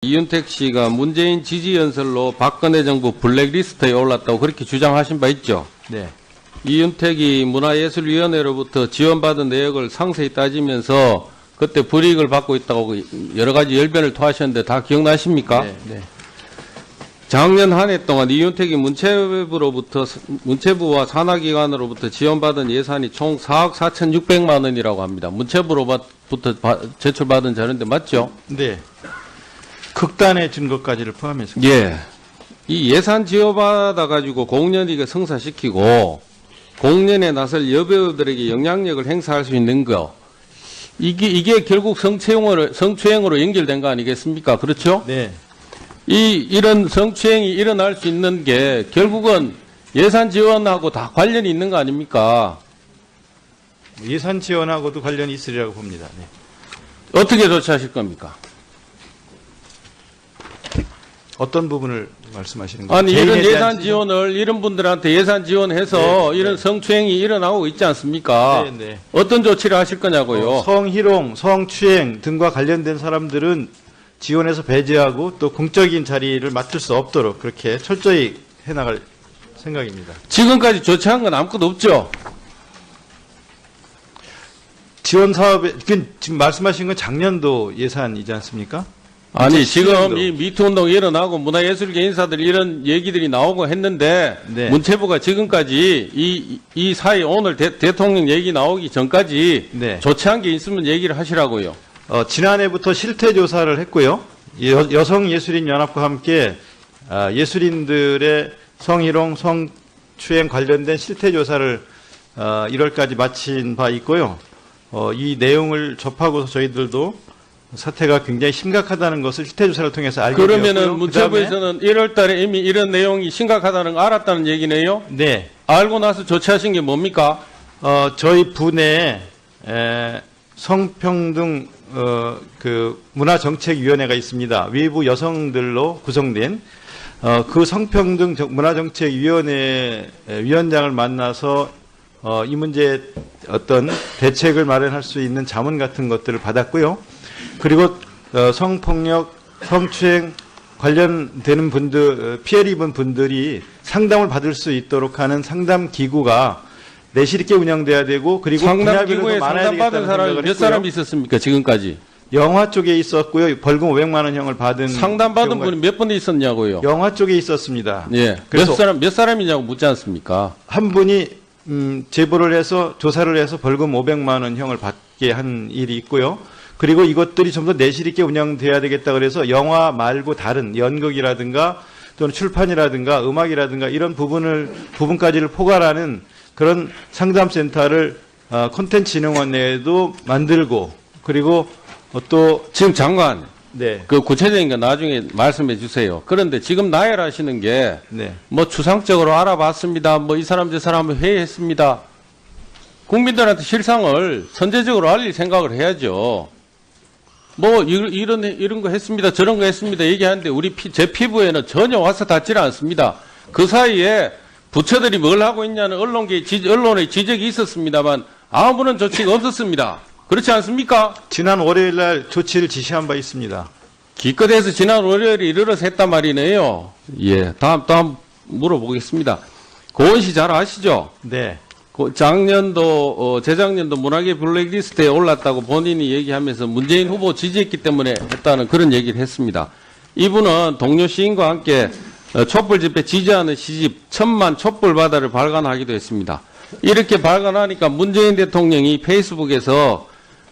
이윤택 씨가 문재인 지지 연설로 박근혜 정부 블랙리스트에 올랐다고 그렇게 주장하신 바 있죠. 네. 이윤택이 문화예술위원회로부터 지원받은 내역을 상세히 따지면서 그때 불이익을 받고 있다고 여러 가지 열변을 토하셨는데 다 기억나십니까? 네. 네. 작년 한 해 동안 이윤택이 문체부와 산하기관으로부터 지원받은 예산이 총 4억 4,600만 원이라고 합니다. 문체부로부터 제출받은 자료인데 맞죠? 네. 극단의 증거까지를 포함해서. 예. 이 예산 지원받아가지고 공연이익을 성사시키고 공연에 나설 여배우들에게 영향력을 행사할 수 있는 거. 이게 결국 성추행으로 연결된 거 아니겠습니까? 그렇죠? 네. 이런 성추행이 일어날 수 있는 게 결국은 예산 지원하고 다 관련이 있는 거 아닙니까? 예산 지원하고도 관련이 있으리라고 봅니다. 네. 어떻게 조치하실 겁니까? 어떤 부분을 말씀하시는 거예요? 아니, 이런 개인에 대한 예산 지원을 이런 분들한테 예산 지원해서 네, 이런 네. 성추행이 일어나고 있지 않습니까? 네, 네. 어떤 조치를 하실 거냐고요? 성희롱, 성추행 등과 관련된 사람들은 지원해서 배제하고 또 공적인 자리를 맡을 수 없도록 그렇게 철저히 해나갈 생각입니다. 지금까지 조치한 건 아무것도 없죠? 지원 사업에 지금 말씀하신 건 작년도 예산이지 않습니까? 아니, 2010년도. 지금 이 미투 운동이 일어나고 문화예술계 인사들 이런 얘기들이 나오고 했는데 네. 문체부가 지금까지 이 사이 오늘 대통령 얘기 나오기 전까지 네. 조치한 게 있으면 얘기를 하시라고요. 지난해부터 실태 조사를 했고요. 여성예술인연합과 함께 예술인들의 성희롱, 성추행 관련된 실태 조사를 1월까지 마친 바 있고요. 이 내용을 접하고서 저희들도 사태가 굉장히 심각하다는 것을 실태 조사를 통해서 알게 되었고요. 그러면은 문체부에서는 1월 달에 이미 이런 내용이 심각하다는 걸 알았다는 얘기네요? 네. 알고 나서 조치하신 게 뭡니까? 저희 분에 성평등 그 문화정책위원회가 있습니다. 외부 여성들로 구성된 그 성평등 문화정책위원회 위원장을 만나서 이 문제에 어떤 대책을 마련할 수 있는 자문 같은 것들을 받았고요. 그리고 성폭력, 성추행 관련되는 분들, 피해를 입은 분들이 상담을 받을 수 있도록 하는 상담 기구가 내실 있게 운영돼야 되고, 그리고 상담 분야별로 기구에 많아야 상담받은 되겠다는 사람이 생각을 몇 했고요. 사람이 있었습니까? 지금까지. 영화 쪽에 있었고요. 벌금 500만 원 형을 받은 상담받은 경우가 분이 몇 분 있었냐고요? 영화 쪽에 있었습니다. 예. 그래서 몇 사람이냐고 묻지 않습니까? 한 분이 제보를 해서 조사를 해서 벌금 500만 원 형을 받게 한 일이 있고요. 그리고 이것들이 좀 더 내실 있게 운영돼야 되겠다 그래서 영화 말고 다른 연극이라든가 또는 출판이라든가 음악이라든가 이런 부분까지를 포괄하는 그런 상담센터를 콘텐츠진흥원 내에도 만들고, 그리고 또 지금 장관, 네. 그 구체적인 거 나중에 말씀해 주세요. 그런데 지금 나열하시는 게 네. 뭐 추상적으로 알아봤습니다. 뭐 이 사람 저 사람을 회의했습니다. 국민들한테 실상을 선제적으로 알릴 생각을 해야죠. 뭐 이런 거 했습니다. 저런 거 했습니다. 얘기하는데 제 피부에는 전혀 와서 닿질 않습니다. 그 사이에 부처들이 뭘 하고 있냐는 언론의 지적이 있었습니다만 아무런 조치가 없었습니다. 그렇지 않습니까? 지난 월요일 날 조치를 지시한 바 있습니다. 기껏해서 지난 월요일에 이르러서 했단 말이네요. 예, 다음 물어보겠습니다. 고은 씨 잘 아시죠? 네. 재작년도 문화계 블랙리스트에 올랐다고 본인이 얘기하면서 문재인 후보 지지했기 때문에 했다는 그런 얘기를 했습니다. 이분은 동료 시인과 함께 촛불 집회 지지하는 시집 1000만 촛불 바다를 발간하기도 했습니다. 이렇게 발간하니까 문재인 대통령이 페이스북에서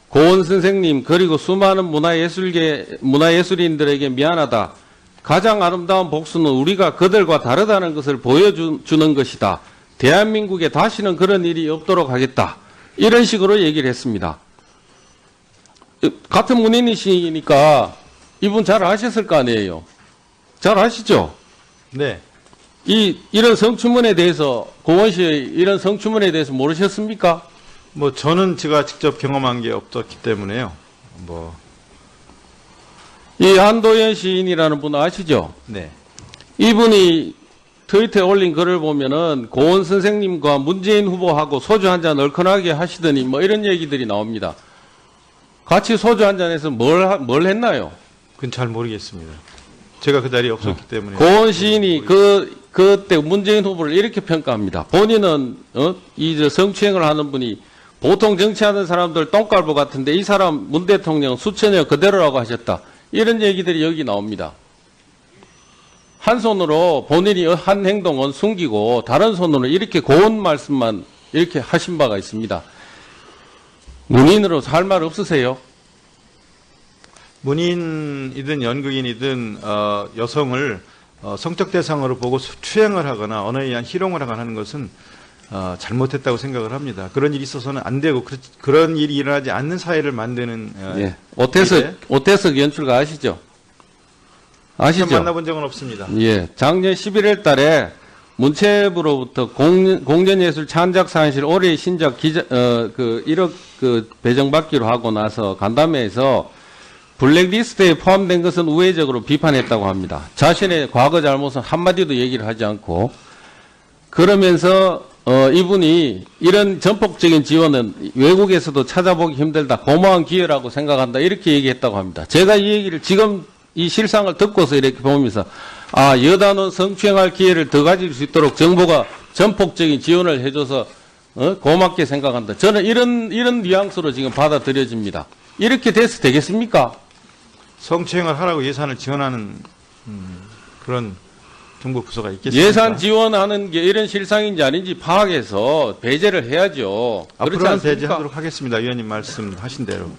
고은 선생님 그리고 수많은 문화예술인들에게 미안하다. 가장 아름다운 복수는 우리가 그들과 다르다는 것을 보여주는 것이다. 대한민국에 다시는 그런 일이 없도록 하겠다. 이런 식으로 얘기를 했습니다. 같은 문인이시니까 이분 잘 아셨을 거 아니에요. 잘 아시죠? 네. 이런 성추문에 대해서, 고은 씨의 이런 성추문에 대해서 모르셨습니까? 뭐 저는 제가 직접 경험한 게 없었기 때문에요. 이 한도연 시인이라는 분 아시죠? 네. 이분이 트위터에 올린 글을 보면은 고은 선생님과 문재인 후보하고 소주 한잔 얼큰하게 하시더니 뭐 이런 얘기들이 나옵니다. 같이 소주 한잔해서 뭘 했나요? 그건 잘 모르겠습니다. 제가 그 자리에 없었기 때문에. 고은 시인이 그때 문재인 후보를 이렇게 평가합니다. 본인은 이 성추행을 하는 분이 보통 정치하는 사람들 똥갈보 같은데 이 사람 문 대통령 수천여 그대로라고 하셨다. 이런 얘기들이 여기 나옵니다. 한 손으로 본인이 한 행동은 숨기고 다른 손으로 이렇게 고운 말씀만 이렇게 하신 바가 있습니다. 문인으로서 할 말 없으세요? 문인이든 연극인이든 여성을 성적 대상으로 보고 추행을 하거나 언어에 의한 희롱을 하거나 하는 것은 잘못했다고 생각을 합니다. 그런 일이 있어서는 안 되고 그런 일이 일어나지 않는 사회를 만드는 예. 오태석 연출가 아시죠? 아시죠? 만나본 적은 없습니다. 예. 작년 11월 달에 문체부로부터 공전예술 창작사안실 올해의 신작 1억 배정받기로 하고 나서 간담회에서 블랙리스트에 포함된 것은 우회적으로 비판했다고 합니다. 자신의 과거 잘못은 한마디도 얘기를 하지 않고 그러면서 이분이 이런 전폭적인 지원은 외국에서도 찾아보기 힘들다. 고마운 기회라고 생각한다. 이렇게 얘기했다고 합니다. 제가 이 얘기를 지금 이 실상을 듣고서 이렇게 보면서 여단은 성추행할 기회를 더 가질 수 있도록 정부가 전폭적인 지원을 해줘서 고맙게 생각한다. 저는 이런 뉘앙스로 지금 받아들여집니다. 이렇게 돼서 되겠습니까? 성추행을 하라고 예산을 지원하는 그런 정부 부서가 있겠습니까? 예산 지원하는 게 이런 실상인지 아닌지 파악해서 배제를 해야죠. 그렇지 앞으로는 않습니까? 배제하도록 하겠습니다. 위원님 말씀하신 대로.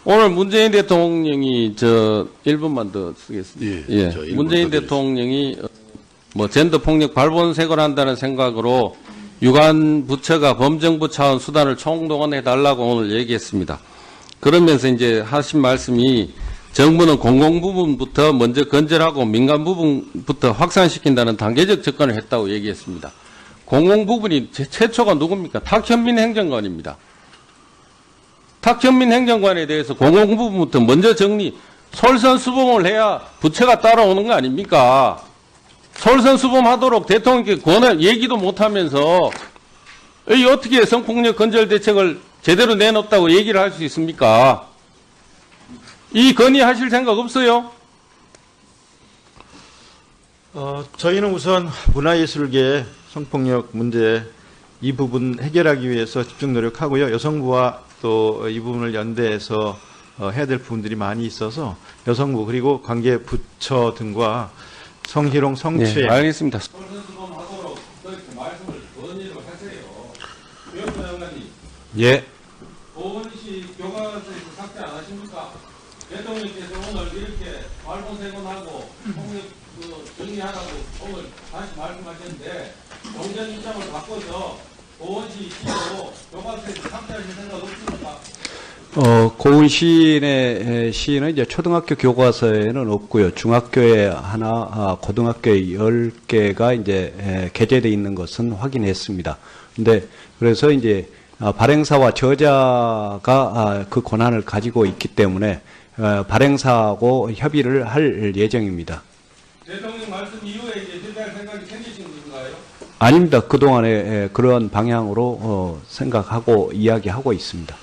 오늘 문재인 대통령이 1분만 더 쓰겠습니다. 예, 저 1분 문재인 더 대통령이 젠더 폭력 발본색을 한다는 생각으로 유관 부처가 범정부 차원 수단을 총동원해 달라고 오늘 얘기했습니다. 그러면서 이제 하신 말씀이 정부는 공공 부분부터 먼저 건절하고 민간 부분부터 확산시킨다는 단계적 접근을 했다고 얘기했습니다. 공공 부분이 최초가 누굽니까? 탁현민 행정관입니다. 탁현민 행정관에 대해서 공공 부분부터 먼저 솔선수범을 해야 부처가 따라오는 거 아닙니까? 솔선수범하도록 대통령께 얘기도 못하면서 어떻게 성폭력 건절 대책을 제대로 내놓았다고 얘기를 할 수 있습니까? 이 건의하실 생각 없어요? 저희는 우선 문화예술계 성폭력 문제 이 부분 해결하기 위해서 집중 노력하고요. 여성부와 또 이 부분을 연대해서 해야 될 부분들이 많이 있어서 여성부 그리고 관계 부처 등과 성희롱, 성추행. 네, 알겠습니다. 솔선수범하도록 그렇게 말씀을 건의를 하세요. 위원장 장관님. 예. 보건시 교과서에서 삭제 안 하십니까? 대통령께서 오늘 이렇게 발본색원하고 폭력 정리하라고 오늘 다시 말씀하셨는데 정전 입장을 바꿔서 보건시 시로 교과서에서 삭제하실 생각 없습니까? 고은 시인의 시는 이제 초등학교 교과서에는 없고요. 중학교에 하나, 고등학교에 10개가 이제 게재되어 있는 것은 확인했습니다. 근데 그래서 이제 발행사와 저자가 그 권한을 가지고 있기 때문에 발행사하고 협의를 할 예정입니다. 대통령 말씀 이후에 이제 대대할 생각이 생기신 건가요? 아닙니다. 그동안에 그런 방향으로 생각하고 이야기하고 있습니다.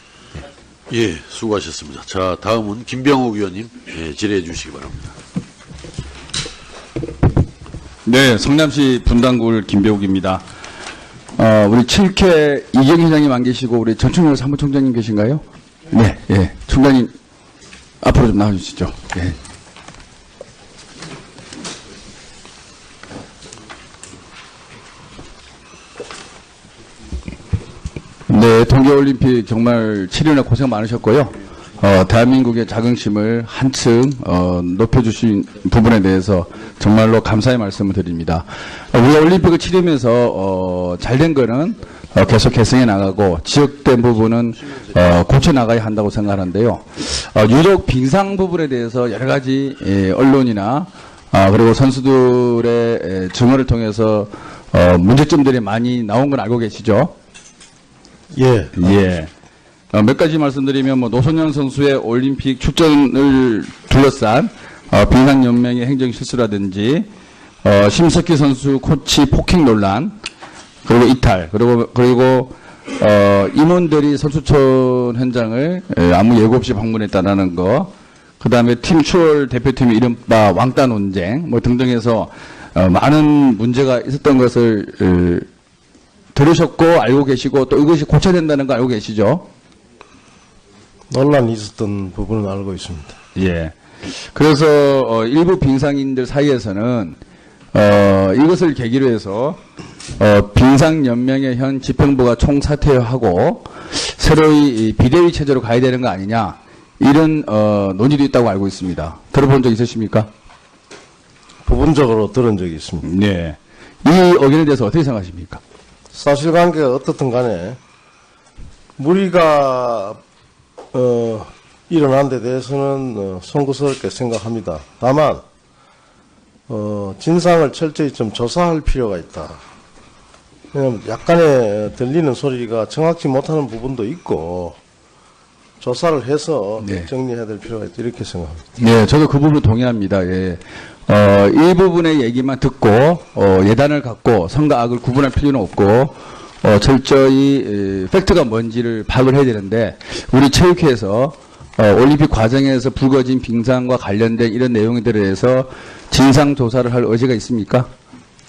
예, 수고하셨습니다. 자, 다음은 김병욱 의원님 질의해 주시기 바랍니다. 네, 성남시 분당구를 김병욱입니다. 우리 7회 이경희 회장님 안 계시고 우리 전충렬 사무총장님 계신가요? 네, 예. 총장님 앞으로 좀 나와주시죠. 예. 네, 동계올림픽 정말 7년에 고생 많으셨고요. 대한민국의 자긍심을 한층 높여주신 부분에 대해서 정말로 감사의 말씀을 드립니다. 우리가 올림픽을 치르면서 잘된 거는 계속 개선해 나가고 지적된 부분은 고쳐 나가야 한다고 생각하는데요. 유독 빙상 부분에 대해서 여러 가지 언론이나 그리고 선수들의 증언을 통해서 문제점들이 많이 나온 건 알고 계시죠? 예. 예. 몇 가지 말씀드리면 노선현 선수의 올림픽 출전을 둘러싼 빙상연맹의 행정 실수라든지 심석희 선수 코치 폭행 논란 그리고 이탈 그리고 임원들이 선수촌 현장을 아무 예고 없이 방문했다라는 거 그다음에 팀 추월 대표팀의 이른바 왕따 논쟁 뭐 등등해서 많은 문제가 있었던 것을 들으셨고 알고 계시고 또 이것이 고쳐야 된다는 거 알고 계시죠? 논란이 있었던 부분은 알고 있습니다. 예. 그래서 일부 빙상인들 사이에서는 이것을 계기로 해서 빙상연맹의 현 집행부가 총사퇴하고 새로이 이 비대위 체제로 가야 되는 거 아니냐 이런 논의도 있다고 알고 있습니다. 들어본 적 있으십니까? 부분적으로 들은 적이 있습니다. 네. 이 의견에 대해서 어떻게 생각하십니까? 사실관계가 어떻든 간에 무리가 일어난 데 대해서는 송구스럽게 생각합니다. 다만 진상을 철저히 좀 조사할 필요가 있다. 왜냐하면 약간의 들리는 소리가 정확치 못하는 부분도 있고 조사를 해서 네. 정리해야 될 필요가 있다. 이렇게 생각합니다. 네, 저도 그 부분 동의합니다. 예. 일부분의 얘기만 듣고 예단을 갖고 성과 악을 구분할 필요는 없고 철저히 팩트가 뭔지를 파악을 해야 되는데 우리 체육회에서 올림픽 과정에서 불거진 빙상과 관련된 이런 내용들에 대해서 진상 조사를 할 의지가 있습니까?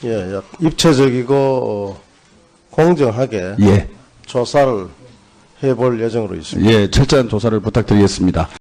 예, 입체적이고 공정하게 예. 조사를 해볼 예정으로 있습니다. 예, 철저한 조사를 부탁드리겠습니다.